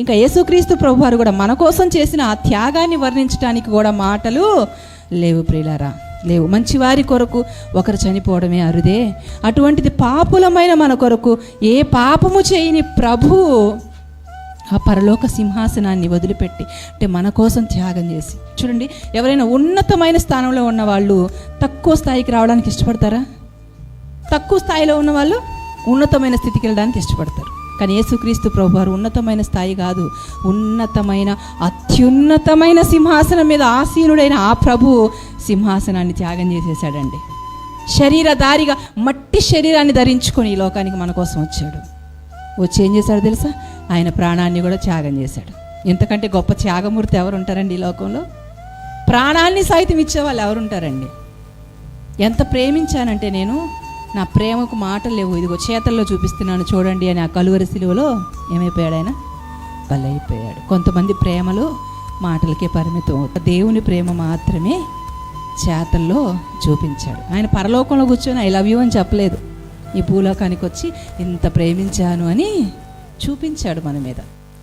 ఇంకా యేసుక్రీస్తు ప్రభువారు కూడా మన కోసం చేసిన ఆ త్యాగాన్ని వర్ణించడానికి కూడా మాటలు లేవు ప్రియులారా, లేవు. మంచివారి కొరకు ఒకరు చనిపోవడమే అరుదే, అటువంటిది పాపులమైన మన కొరకు ఏ పాపము చేయని ప్రభు ఆ పరలోక సింహాసనాన్ని వదిలిపెట్టి అంటే మన కోసం త్యాగం చేసి. చూడండి, ఎవరైనా ఉన్నతమైన స్థానంలో ఉన్న వాళ్ళు తక్కువ స్థాయికి రావడానికి ఇష్టపడతారా? తక్కువ స్థాయిలో ఉన్న వాళ్ళు ఉన్నతమైన స్థితికి వెళ్ళడానికి ఇష్టపడతారు. కానీ యేసుక్రీస్తు ప్రభువారు ఉన్నతమైన స్థాయి కాదు, ఉన్నతమైన అత్యున్నతమైన సింహాసనం మీద ఆసీనుడైన ఆ ప్రభు సింహాసనాన్ని త్యాగం చేసేసాడండి. శరీరధారిగా మట్టి శరీరాన్ని ధరించుకొని ఈ లోకానికి మన కోసం వచ్చాడు. వచ్చి ఏం చేశాడు తెలుసా? ఆయన ప్రాణాన్ని కూడా త్యాగం చేశాడు. ఇంతకంటే గొప్ప త్యాగమూర్తి ఎవరు ఉంటారండి ఈ లోకంలో? ప్రాణాన్ని సైతం ఇచ్చేవాళ్ళు ఎవరుంటారండి? ఎంత ప్రేమించానంటే నేను, నా ప్రేమకు మాటలు లేవు, ఇదిగో చేతల్లో చూపిస్తున్నాను చూడండి అని ఆ కలువరి సిలువలో ఏమైపోయాడు? ఆయన బలైపోయాడు. కొంతమంది ప్రేమలు మాటలకే పరిమితం, దేవుని ప్రేమ మాత్రమే చేతల్లో చూపించాడు. ఆయన పరలోకంలో కూర్చొని ఐ లవ్ యూ అని చెప్పలేదు, ఈ భూలోకానికి వచ్చి ఇంత ప్రేమించాను అని చూపించాడు మన మీద.